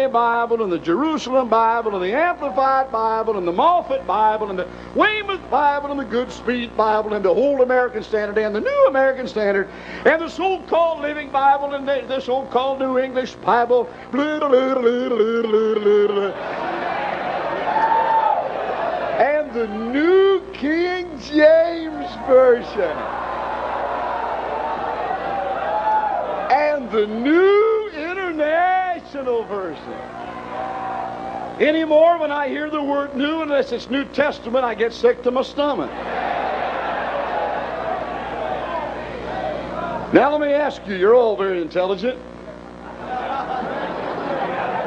Family Bible and the Jerusalem Bible and the Amplified Bible and the Moffat Bible and the Weymouth Bible and the Good Speed Bible and the Old American Standard and the New American Standard and the so-called Living Bible and the so-called New English Bible. And the New King James Version. And the New International Version. Anymore, when I hear the word new, unless it's New Testament, I get sick to my stomach. Now let me ask you, you're all very intelligent.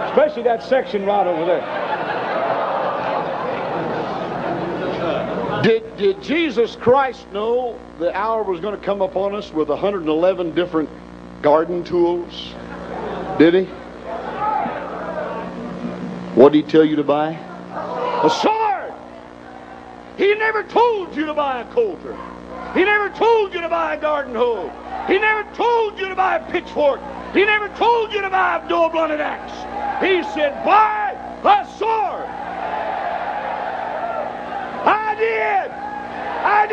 Especially that section right over there. Did Jesus Christ know the hour was going to come upon us with 111 different garden tools? Did he? What did he tell you to buy? A sword! He never told you to buy a coulter. He never told you to buy a garden hoe. He never told you to buy a pitchfork. He never told you to buy a dual-blunted axe. He said, buy a sword! I did! I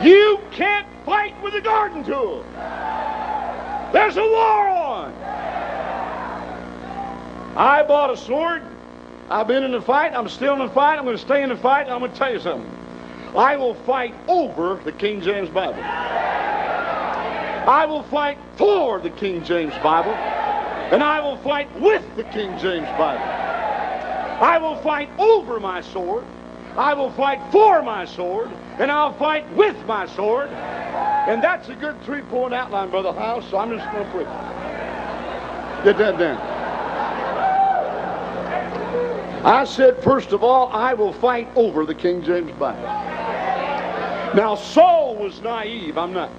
did! You can't fight with a garden tool. There's a war on. I bought a sword. I've been in the fight. I'm still in the fight. I'm going to stay in the fight. I'm going to tell you something. I will fight over the King James Bible. I will fight for the King James Bible. And I will fight with the King James Bible. I will fight over my sword. I will fight for my sword. And I'll fight with my sword. And that's a good 3-point outline, Brother House, so I'm just going to preach. Get that down. I said, first of all, I will fight over the King James Bible. Now, Saul was naive. I'm not.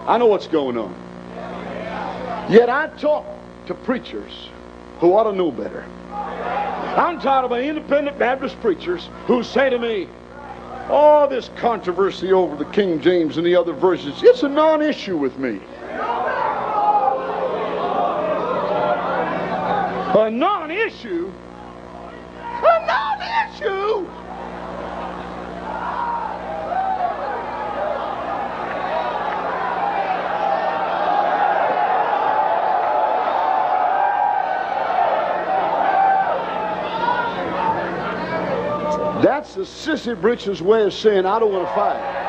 I know what's going on. Yet I talk to preachers who ought to know better. I'm tired of my independent Baptist preachers who say to me, oh, this controversy over the King James and the other versions, it's a non-issue with me. A non-issue? A non-issue? That's the sissy britches way of saying I don't want to fight.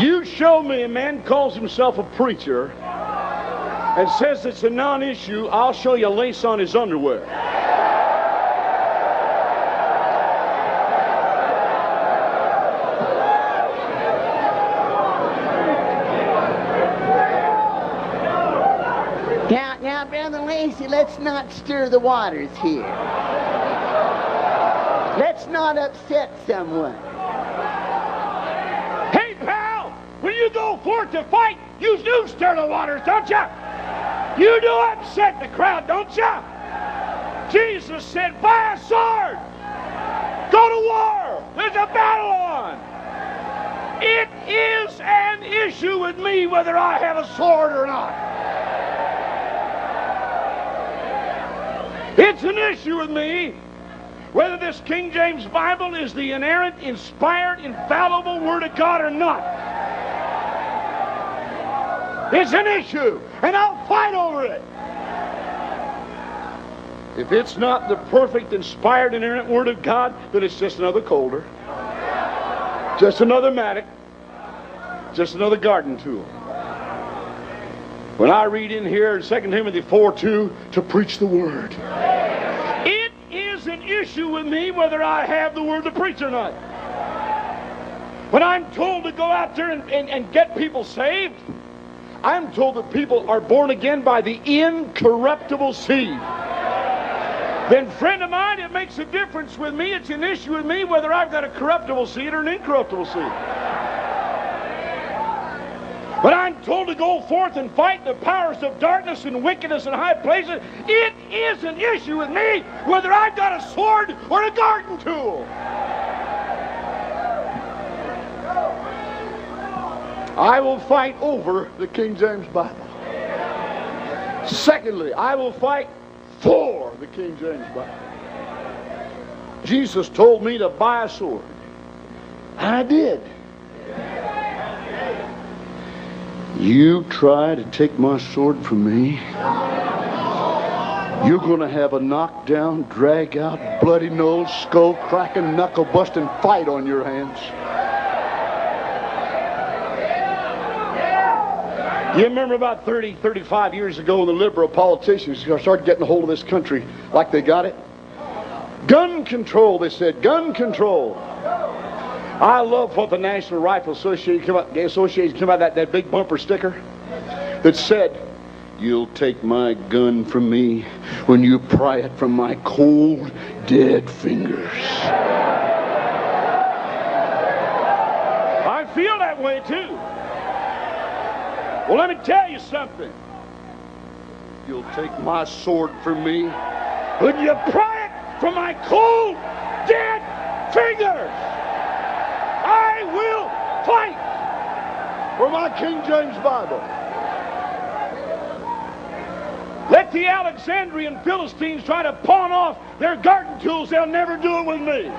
You show me a man calls himself a preacher and says it's a non-issue, I'll show you a lace on his underwear. Now, Brother Lacy, let's not stir the waters here. Let's not upset someone. Hey, pal, when you go forth to fight, you do stir the waters, don't you? You do upset the crowd, don't you? Jesus said, buy a sword. Go to war. There's a battle on. It is an issue with me whether I have a sword or not. It's an issue with me whether this King James Bible is the inerrant, inspired, infallible Word of God or not. It's an issue, and I'll fight over it. If it's not the perfect, inspired, inerrant Word of God, then it's just another coulter, just another mattock, just another garden tool. When I read in here in 2 Timothy 4:2 to preach the Word, it is an issue with me whether I have the Word to preach or not. When I'm told to go out there and get people saved, I'm told that people are born again by the incorruptible seed. Then, friend of mine, it makes a difference with me. It's an issue with me whether I've got a corruptible seed or an incorruptible seed. When I'm told to go forth and fight the powers of darkness and wickedness in high places, it is an issue with me whether I've got a sword or a garden tool. I will fight over the King James Bible. Secondly, I will fight for the King James Bible. Jesus told me to buy a sword, and I did. You try to take my sword from me, you're going to have a knockdown, drag-out, bloody-nosed, skull-cracking, knuckle-busting fight on your hands. You remember about 30, 35 years ago when the liberal politicians started getting a hold of this country like they got it? Gun control, they said. Gun control. I love what the National Rifle Association came out, that big bumper sticker that said, "You'll take my gun from me when you pry it from my cold, dead fingers." I feel that way too. Well, let me tell you something. You'll take my sword from me when you pry it from my cold, dead fingers. I will fight for my King James Bible. Let the Alexandrian Philistines try to pawn off their garden tools. They'll never do it with me.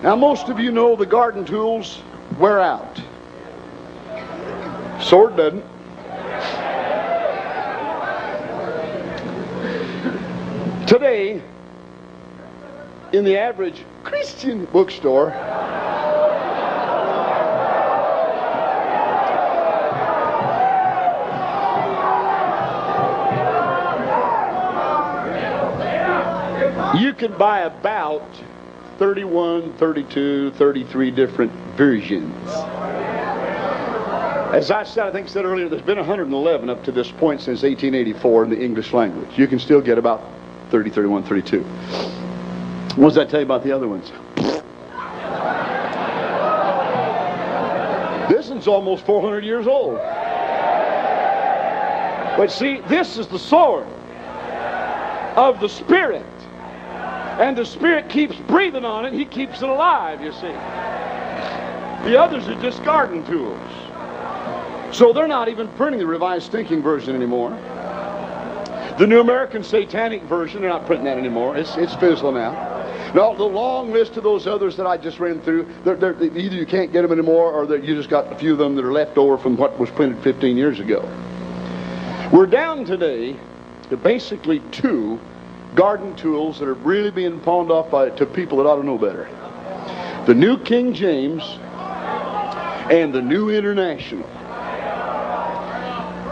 Now, most of you know the garden tools wear out. Sword doesn't. Today, in the average Christian bookstore, you can buy about 31, 32, 33 different versions. As I said earlier, there's been 111 up to this point since 1884 in the English language. You can still get about 30, 31, 32. What does that tell you about the other ones? This one's almost 400 years old. But see, this is the sword of the Spirit. And the Spirit keeps breathing on it. He keeps it alive, you see. The others are just garden tools. So they're not even printing the Revised Thinking Version anymore. The New American Satanic Version, they're not printing that anymore. It's fizzling out. Now, the long list of those others that I just ran through, either you can't get them anymore or you just got a few of them that are left over from what was printed 15 years ago. We're down today to basically two garden tools that are really being pawned off to people that ought to know better. The New King James and the New International.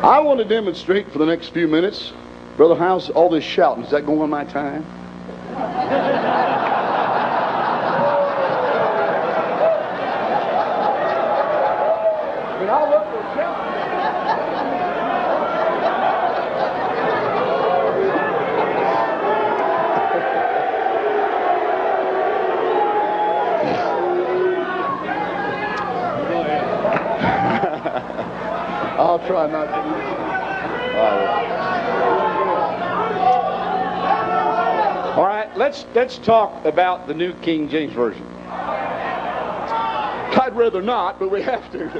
I want to demonstrate for the next few minutes. Brother, how's all this shouting? Is that going on my time? I mean, I'll look for shouting. I'll try not to. All right, let's talk about the New King James Version. I'd rather not, but we have to.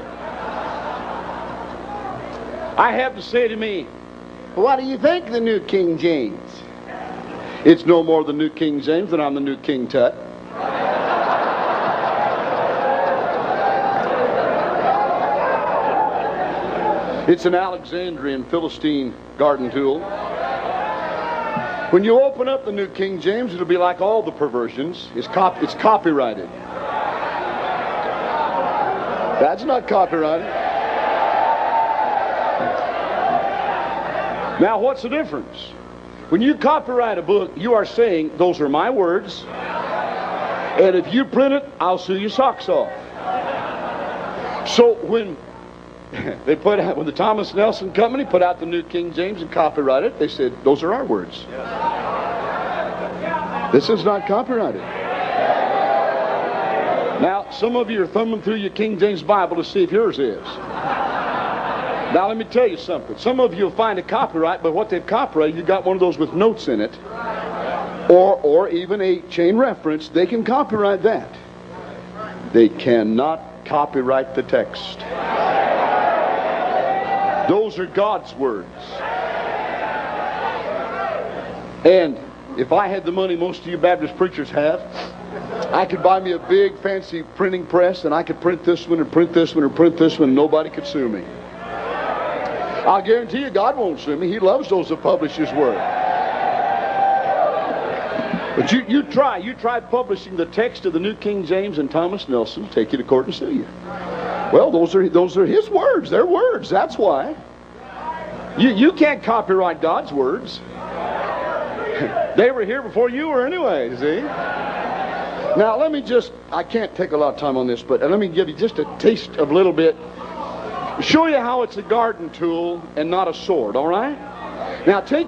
I have to say to me, What do you think of the New King James? it's no more the New King James than I'm the New King Tut. It's an Alexandrian Philistine garden tool. When you open up the New King James, it'll be like all the perversions. It's copyrighted. That's not copyrighted. Now, what's the difference? When you copyright a book, you are saying, those are my words, and if you print it, I'll sue your socks off. So when when the Thomas Nelson Company put out the New King James and copyrighted it, they said, those are our words. This is not copyrighted. Now, some of you are thumbing through your King James Bible to see if yours is. Now, let me tell you something. Some of you will find a copyright, but what they've copyrighted, you got one of those with notes in it, or even a chain reference. They can copyright that. They cannot copyright the text. Those are God's words. And if I had the money most of you Baptist preachers have, I could buy me a big fancy printing press, and I could print this one and print this one and print this one, and nobody could sue me. I'll guarantee you God won't sue me. He loves those that publish His Word. But you try publishing the text of the New King James, and Thomas Nelson will take you to court and sue you. Well, those are his words. They're words. That's why. You can't copyright God's words. They were here before you were anyway, see? Now, let me just, I can't take a lot of time on this, but let me give you just a taste of a little bit. Show you how it's a garden tool and not a sword, all right? Now, take